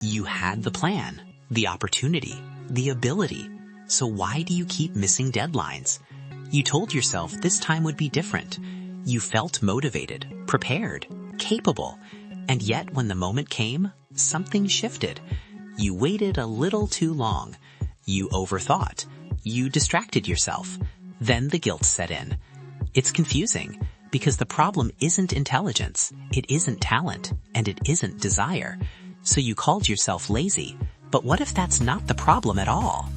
You had the plan, the opportunity, the ability. So why do you keep missing deadlines? You told yourself this time would be different. You felt motivated, prepared, capable. And yet when the moment came, something shifted. You waited a little too long. You overthought. You distracted yourself. Then the guilt set in. It's confusing because the problem isn't intelligence, it isn't talent, and it isn't desire. So you called yourself lazy. But what if that's not the problem at all?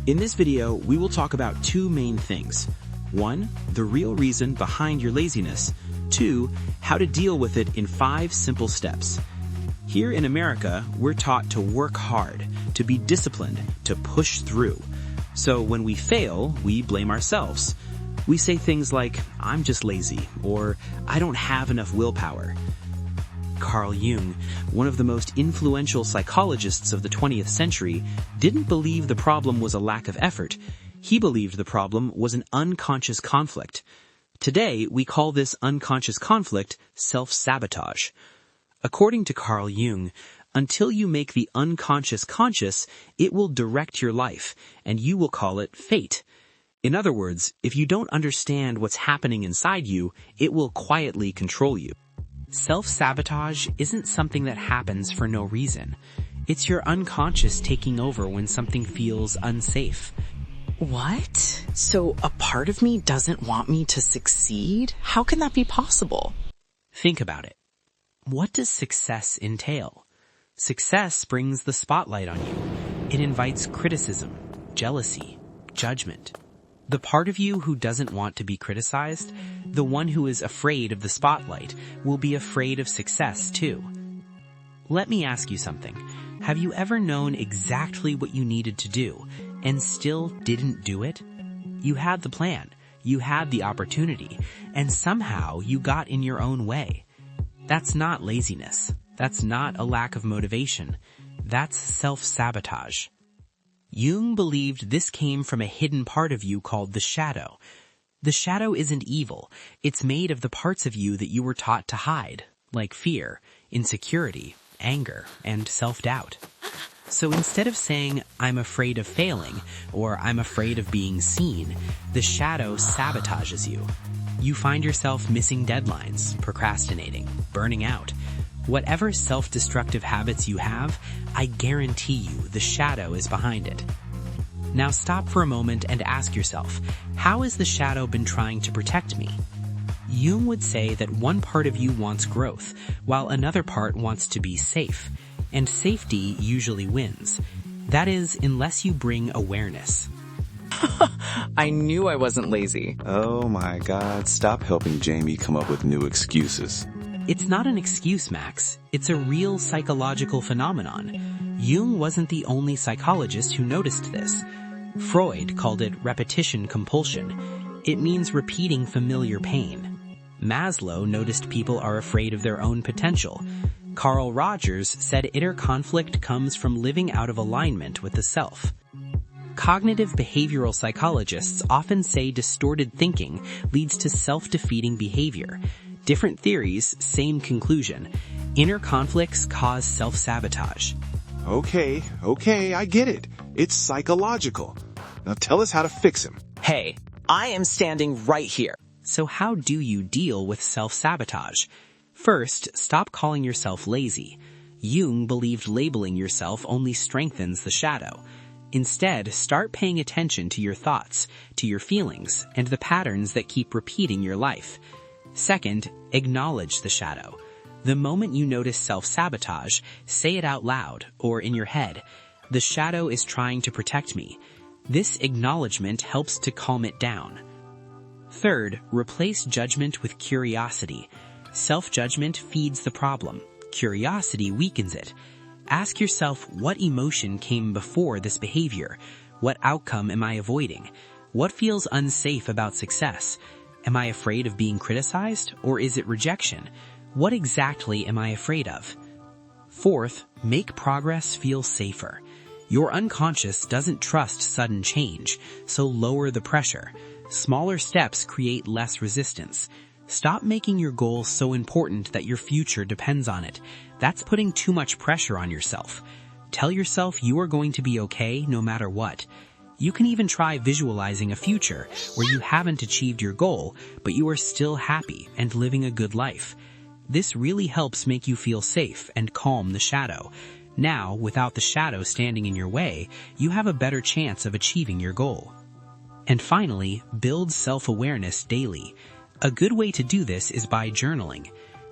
In this video, we will talk about two main things. 1, the real reason behind your laziness. 2, how to deal with it in 5 simple steps. Here in America, we're taught to work hard, to be disciplined, to push through. So when we fail, we blame ourselves. We say things like, I'm just lazy, or I don't have enough willpower. Carl Jung, one of the most influential psychologists of the 20th century, didn't believe the problem was a lack of effort. He believed the problem was an unconscious conflict. Today, we call this unconscious conflict self-sabotage. According to Carl Jung, until you make the unconscious conscious, it will direct your life, and you will call it fate. In other words, if you don't understand what's happening inside you, it will quietly control you. Self-sabotage isn't something that happens for no reason. It's your unconscious taking over when something feels unsafe. What? So a part of me doesn't want me to succeed? How can that be possible? Think about it. What does success entail? Success brings the spotlight on you. It invites criticism, jealousy, judgment. The part of you who doesn't want to be criticized, the one who is afraid of the spotlight, will be afraid of success too. Let me ask you something. Have you ever known exactly what you needed to do and still didn't do it? You had the plan, you had the opportunity, and somehow you got in your own way. That's not laziness. That's not a lack of motivation. That's self-sabotage. Jung believed this came from a hidden part of you called the shadow. The shadow isn't evil. It's made of the parts of you that you were taught to hide, like fear, insecurity, anger, and self-doubt. So instead of saying, I'm afraid of failing, or I'm afraid of being seen, the shadow sabotages you. You find yourself missing deadlines, procrastinating, burning out. Whatever self-destructive habits you have, I guarantee you the shadow is behind it. Now stop for a moment and ask yourself, how has the shadow been trying to protect me? Jung would say that one part of you wants growth, while another part wants to be safe. And safety usually wins. That is, unless you bring awareness. I knew I wasn't lazy. Oh my God, stop helping Jamie come up with new excuses. It's not an excuse, Max. It's a real psychological phenomenon. Jung wasn't the only psychologist who noticed this. Freud called it repetition compulsion. It means repeating familiar pain. Maslow noticed people are afraid of their own potential. Carl Rogers said inner conflict comes from living out of alignment with the self. Cognitive behavioral psychologists often say distorted thinking leads to self-defeating behavior. Different theories, same conclusion. Inner conflicts cause self-sabotage. Okay, I get it. It's psychological. Now tell us how to fix him. Hey, I am standing right here. So how do you deal with self-sabotage? First, stop calling yourself lazy. Jung believed labeling yourself only strengthens the shadow. Instead, start paying attention to your thoughts, to your feelings, and the patterns that keep repeating your life. Second, acknowledge the shadow. The moment you notice self-sabotage, say it out loud or in your head. The shadow is trying to protect me. This acknowledgement helps to calm it down. Third, replace judgment with curiosity. Self-judgment feeds the problem. Curiosity weakens it. Ask yourself, what emotion came before this behavior? What outcome am I avoiding? What feels unsafe about success? Am I afraid of being criticized, or is it rejection? What exactly am I afraid of? Fourth, make progress feel safer. Your unconscious doesn't trust sudden change, so lower the pressure. Smaller steps create less resistance. Stop making your goal so important that your future depends on it. That's putting too much pressure on yourself. Tell yourself you are going to be okay no matter what. You can even try visualizing a future where you haven't achieved your goal, but you are still happy and living a good life. This really helps make you feel safe and calm the shadow. Now, without the shadow standing in your way, you have a better chance of achieving your goal. And finally, build self-awareness daily. A good way to do this is by journaling.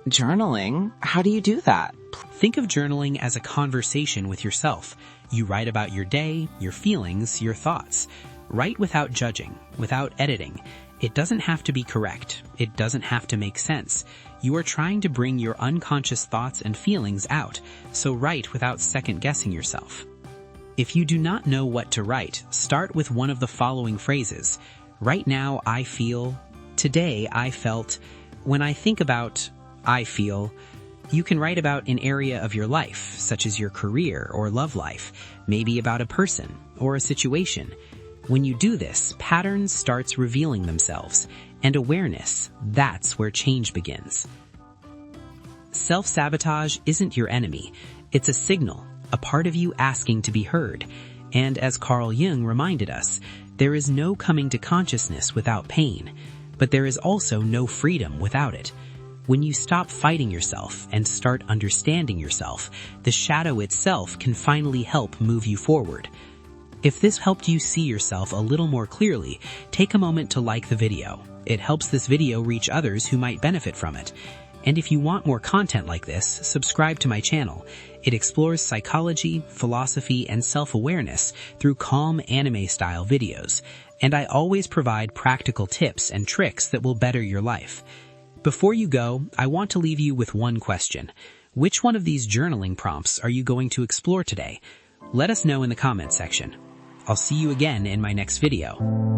Journaling? How do you do that? Think of journaling as a conversation with yourself. You write about your day, your feelings, your thoughts. Write without judging, without editing. It doesn't have to be correct. It doesn't have to make sense. You are trying to bring your unconscious thoughts and feelings out, so write without second-guessing yourself. If you do not know what to write, start with one of the following phrases. Right now, I feel. Today, I felt. When I think about, I feel. You can write about an area of your life, such as your career or love life, maybe about a person or a situation. When you do this, patterns starts revealing themselves, and awareness, that's where change begins. Self-sabotage isn't your enemy. It's a signal, a part of you asking to be heard. And as Carl Jung reminded us, there is no coming to consciousness without pain, but there is also no freedom without it. When you stop fighting yourself and start understanding yourself, the shadow itself can finally help move you forward. If this helped you see yourself a little more clearly, take a moment to like the video. It helps this video reach others who might benefit from it. And if you want more content like this, subscribe to my channel. It explores psychology, philosophy, and self-awareness through calm anime-style videos. And I always provide practical tips and tricks that will better your life. Before you go, I want to leave you with one question. Which one of these journaling prompts are you going to explore today? Let us know in the comments section. I'll see you again in my next video.